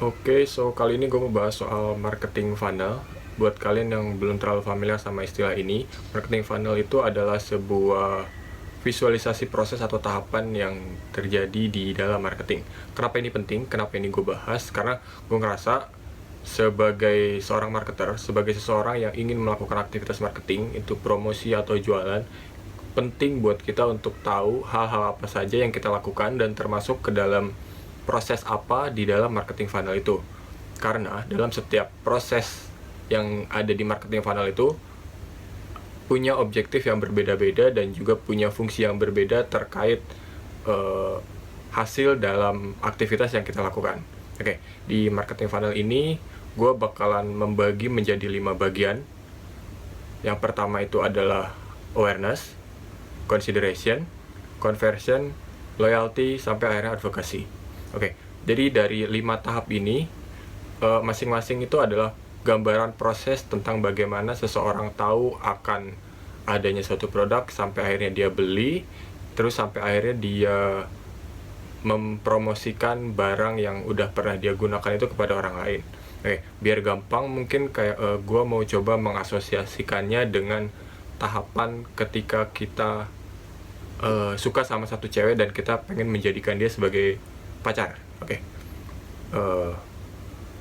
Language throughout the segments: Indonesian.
Oke, so kali ini gue mau bahas soal marketing funnel. Buat kalian yang belum terlalu familiar sama istilah ini, marketing funnel itu adalah sebuah visualisasi proses atau tahapan yang terjadi di dalam marketing. Kenapa ini penting? Kenapa ini gue bahas? Karena gue ngerasa sebagai seorang marketer, sebagai seseorang yang ingin melakukan aktivitas marketing, itu promosi atau jualan, penting buat kita untuk tahu hal-hal apa saja yang kita lakukan dan termasuk ke dalam proses apa di dalam marketing funnel itu. Karena dalam setiap proses yang ada di marketing funnel itu punya objektif yang berbeda-beda dan juga punya fungsi yang berbeda terkait hasil dalam aktivitas yang kita lakukan. Oke, di marketing funnel ini gue bakalan membagi menjadi 5 bagian. Yang pertama itu adalah awareness, consideration, conversion, loyalty, sampai akhirnya advocacy. Oke, jadi dari 5 tahap ini, masing-masing itu adalah gambaran proses tentang bagaimana seseorang tahu akan adanya suatu produk, sampai akhirnya dia beli, terus sampai akhirnya dia mempromosikan barang yang udah pernah dia gunakan itu kepada orang lain. Oke, biar gampang mungkin kayak gue mau coba mengasosiasikannya dengan tahapan ketika kita suka sama satu cewek dan kita pengen menjadikan dia sebagai pacar. Oke.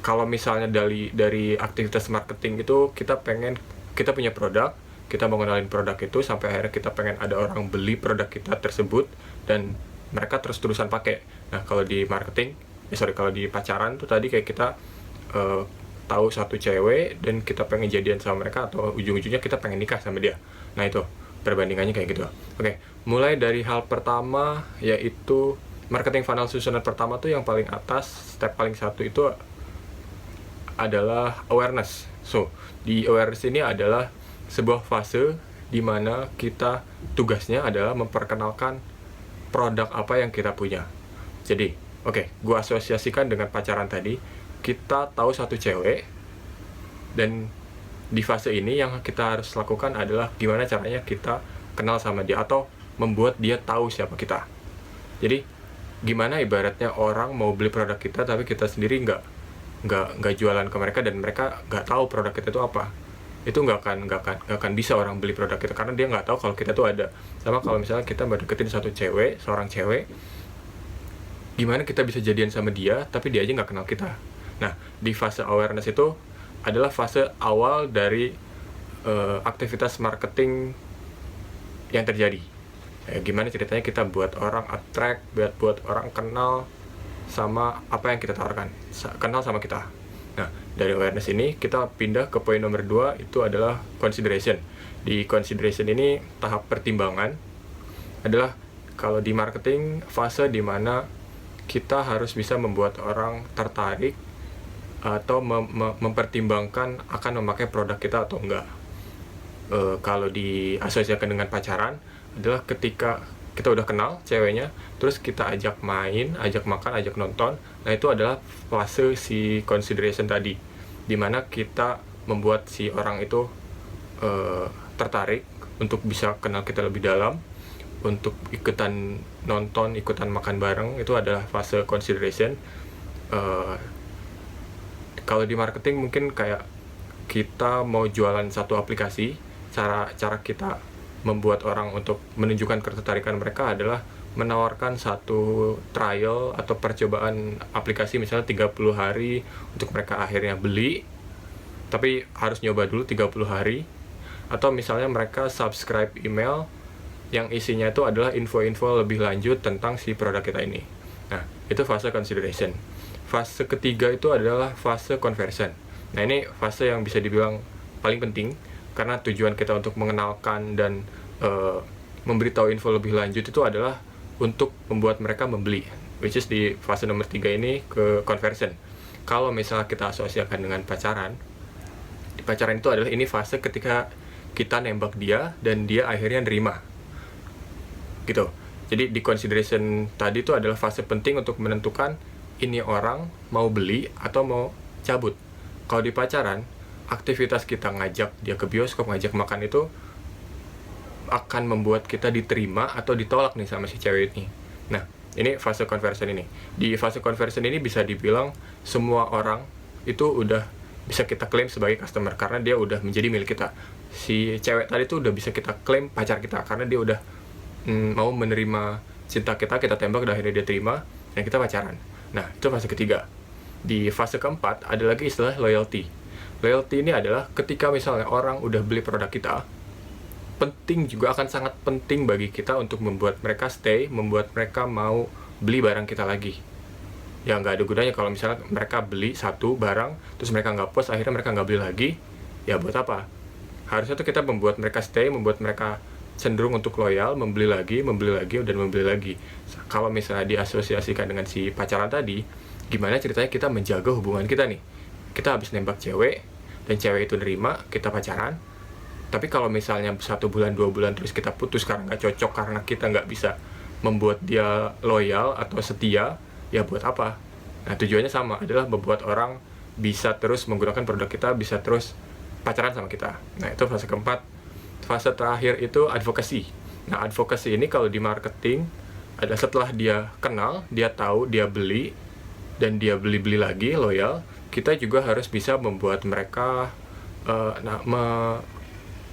Kalau misalnya dari aktivitas marketing itu kita punya produk, kita mau kenalin produk itu sampai akhirnya kita pengen ada orang beli produk kita tersebut dan mereka terus-terusan pakai. Nah, kalau di marketing, kalau di pacaran tuh tadi kayak kita tahu satu cewek dan kita pengen jadian sama mereka atau ujung-ujungnya kita pengen nikah sama dia. Nah, itu perbandingannya kayak gitu. Oke, mulai dari hal pertama yaitu marketing funnel susunan pertama tuh yang paling atas, step paling satu itu adalah awareness. So, di awareness ini adalah sebuah fase di mana kita tugasnya adalah memperkenalkan produk apa yang kita punya. Jadi, gue asosiasikan dengan pacaran tadi. Kita tahu satu cewek, dan di fase ini yang kita harus lakukan adalah gimana caranya kita kenal sama dia atau membuat dia tahu siapa kita. Jadi, gimana ibaratnya orang mau beli produk kita tapi kita sendiri nggak jualan ke mereka dan mereka nggak tahu produk kita itu apa. Itu nggak akan bisa orang beli produk kita karena dia nggak tahu kalau kita tuh ada. Sama kalau misalnya kita mau deketin seorang cewek, gimana kita bisa jadian sama dia tapi dia aja nggak kenal kita. Nah, di fase awareness itu adalah fase awal dari aktivitas marketing yang terjadi. Gimana ceritanya kita buat orang attract, buat orang kenal sama apa yang kita tawarkan, kenal sama kita. Nah, dari awareness ini kita pindah ke poin nomor 2, itu adalah consideration. Di consideration ini tahap pertimbangan adalah kalau di marketing fase dimana kita harus bisa membuat orang tertarik atau mempertimbangkan akan memakai produk kita atau enggak. Kalau diasosiasikan dengan pacaran adalah ketika kita udah kenal ceweknya, terus kita ajak main, ajak makan, ajak nonton. Nah, itu adalah fase si consideration tadi, dimana kita membuat si orang itu tertarik untuk bisa kenal kita lebih dalam, untuk ikutan nonton, ikutan makan bareng. Itu adalah fase consideration. Kalau di marketing mungkin kayak kita mau jualan satu aplikasi, cara kita membuat orang untuk menunjukkan ketertarikan mereka adalah menawarkan satu trial atau percobaan aplikasi misalnya 30 hari untuk mereka akhirnya beli, tapi harus nyoba dulu 30 hari. Atau misalnya mereka subscribe email yang isinya itu adalah info-info lebih lanjut tentang si produk kita ini. Nah, itu fase consideration. Fase ketiga itu adalah fase conversion. Nah, ini fase yang bisa dibilang paling penting karena tujuan kita untuk mengenalkan dan memberitahu info lebih lanjut itu adalah untuk membuat mereka membeli, which is di fase nomor 3 ini ke conversion. Kalau misalnya kita asosiasikan dengan pacaran, di pacaran itu adalah ini fase ketika kita nembak dia dan dia akhirnya nerima gitu. Jadi di consideration tadi itu adalah fase penting untuk menentukan ini orang mau beli atau mau cabut. Kalau di pacaran, aktivitas kita ngajak dia ke bioskop, ngajak makan itu akan membuat kita diterima atau ditolak nih sama si cewek ini. Nah, Ini fase conversion ini. Di fase conversion ini bisa dibilang semua orang itu udah bisa kita klaim sebagai customer karena dia udah menjadi milik kita. Si cewek tadi tuh udah bisa kita klaim pacar kita karena dia udah mau menerima cinta kita tembak dan akhirnya dia terima dan kita pacaran. Nah, itu fase ketiga. Di fase keempat ada lagi istilah loyalty. Loyalty ini adalah ketika misalnya orang udah beli produk kita, penting juga, akan sangat penting bagi kita untuk membuat mereka stay, membuat mereka mau beli barang kita lagi. Ya nggak ada gunanya kalau misalnya mereka beli satu barang, terus mereka nggak puas, akhirnya mereka nggak beli lagi, ya buat apa? Harusnya tuh kita membuat mereka stay, membuat mereka cenderung untuk loyal, membeli lagi, dan membeli lagi. Kalau misalnya diasosiasikan dengan si pacaran tadi, gimana ceritanya kita menjaga hubungan kita nih? Kita habis nembak cewek, dan cewek itu nerima, kita pacaran. Tapi kalau misalnya 1 bulan, 2 bulan, terus kita putus karena nggak cocok, karena kita nggak bisa membuat dia loyal atau setia, ya buat apa? Nah, tujuannya sama, adalah membuat orang bisa terus menggunakan produk kita, bisa terus pacaran sama kita. Nah, itu fase keempat. Fase terakhir itu advocacy. Nah, advocacy ini kalau di marketing adalah setelah dia kenal, dia tahu, dia beli, dan dia beli-beli lagi, loyal, kita juga harus bisa membuat mereka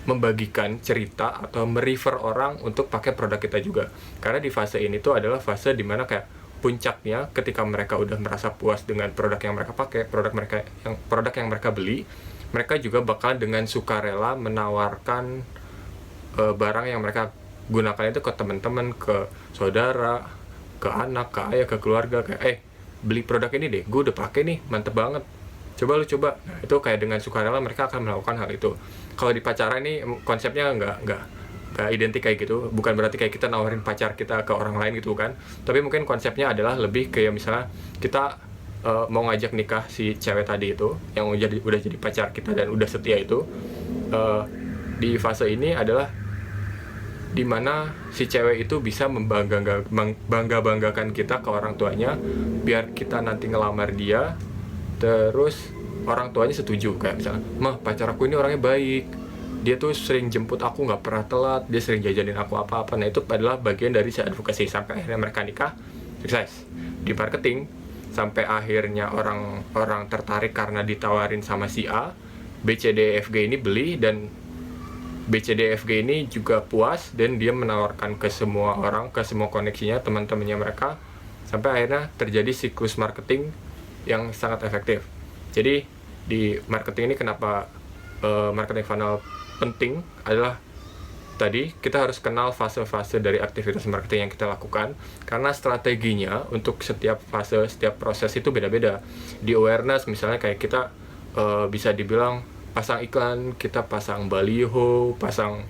membagikan cerita atau merefer orang untuk pakai produk kita juga. Karena di fase ini tuh adalah fase dimana kayak puncaknya ketika mereka udah merasa puas dengan produk yang mereka pakai, produk yang mereka beli, mereka juga bakal dengan sukarela menawarkan barang yang mereka gunakan itu ke teman-teman, ke saudara, ke anak, ke ayah, ke keluarga, kayak beli produk ini deh, gue udah pakai nih, mantep banget, coba lu coba. Nah, itu kayak dengan sukarela mereka akan melakukan hal itu. Kalau di pacaran ini konsepnya nggak identik kayak gitu, bukan berarti kayak kita nawarin pacar kita ke orang lain gitu kan, tapi mungkin konsepnya adalah lebih kayak misalnya kita mau ngajak nikah si cewek tadi itu yang udah jadi pacar kita dan udah setia itu, di fase ini adalah dimana si cewek itu bisa membanggakan kita ke orang tuanya, biar kita nanti ngelamar dia, terus orang tuanya setuju. Kayak misalnya, mah pacar aku ini orangnya baik, dia tuh sering jemput aku, nggak pernah telat, dia sering jajanin aku apa-apa. Nah, itu adalah bagian dari si advokasi sampai akhirnya mereka nikah, sukses. Di marketing, sampai akhirnya orang tertarik karena ditawarin sama si A, BCDFG ini beli, dan BCDFG ini juga puas, dan dia menawarkan ke semua orang, ke semua koneksinya, teman-temannya mereka, sampai akhirnya terjadi siklus marketing yang sangat efektif. Jadi di marketing ini kenapa marketing funnel penting adalah tadi kita harus kenal fase-fase dari aktivitas marketing yang kita lakukan, karena strateginya untuk setiap fase, setiap proses itu beda-beda. Di awareness misalnya kayak kita bisa dibilang pasang iklan, kita pasang baliho, pasang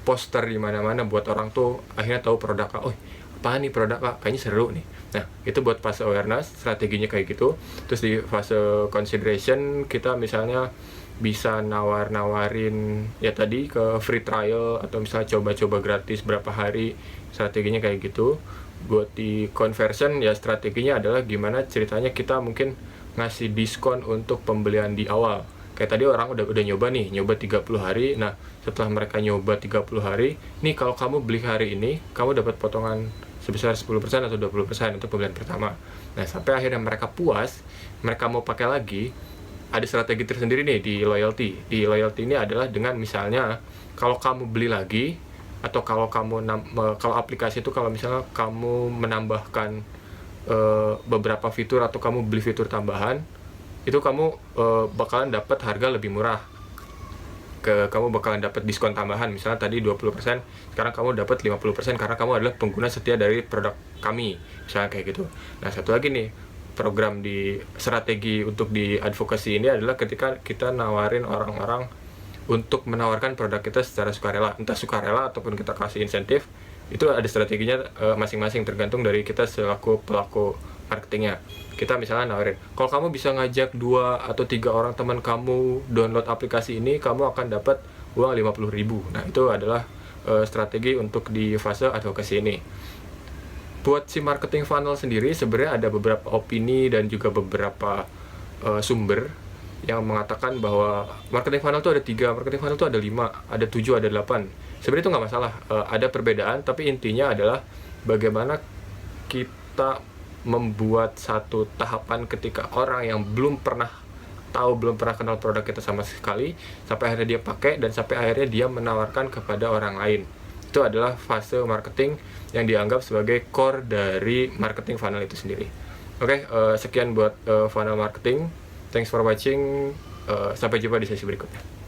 poster di mana-mana buat orang tuh akhirnya tahu produk, oh apa nih produk kayaknya seru nih. Nah, itu buat fase awareness, strateginya kayak gitu. Terus di fase consideration kita misalnya bisa nawarin ya tadi ke free trial, atau misalnya coba-coba gratis berapa hari, strateginya kayak gitu. Buat di conversion ya strateginya adalah gimana ceritanya kita mungkin ngasih diskon untuk pembelian di awal. Kayak tadi orang udah nyoba 30 hari. Nah, setelah mereka nyoba 30 hari, nih kalau kamu beli hari ini, kamu dapat potongan sebesar 10% atau 20% untuk pembelian pertama. Nah, sampai akhirnya mereka puas, mereka mau pakai lagi. Ada strategi tersendiri nih di loyalty. Di loyalty ini adalah dengan misalnya kalau kamu beli lagi, atau kalau aplikasi itu kalau misalnya kamu menambahkan beberapa fitur, atau kamu beli fitur tambahan, itu kamu bakalan dapat harga lebih murah. Kamu bakalan dapat diskon tambahan, misalnya tadi 20%, sekarang kamu dapat 50% karena kamu adalah pengguna setia dari produk kami, misalnya kayak gitu. Nah, satu lagi nih, program di strategi untuk di advokasi ini adalah ketika kita nawarin orang-orang untuk menawarkan produk kita secara sukarela, entah sukarela ataupun kita kasih insentif. Itu ada strateginya masing-masing, tergantung dari kita selaku pelaku marketingnya. Kita misalnya nawarin, kalau kamu bisa ngajak 2 atau 3 orang teman kamu download aplikasi ini, kamu akan dapat uang 50.000. Nah, itu adalah strategi untuk di fase advokasi ini. Buat si marketing funnel sendiri sebenarnya ada beberapa opini dan juga beberapa sumber yang mengatakan bahwa marketing funnel itu ada 3, marketing funnel itu ada 5, ada 7, ada 8. Sebenarnya itu nggak masalah, ada perbedaan, tapi intinya adalah bagaimana kita membuat satu tahapan ketika orang yang belum pernah kenal produk kita sama sekali, sampai akhirnya dia pakai dan sampai akhirnya dia menawarkan kepada orang lain. Itu adalah fase marketing yang dianggap sebagai core dari marketing funnel itu sendiri. Oke, sekian buat funnel marketing. Thanks for watching. Sampai jumpa di sesi berikutnya.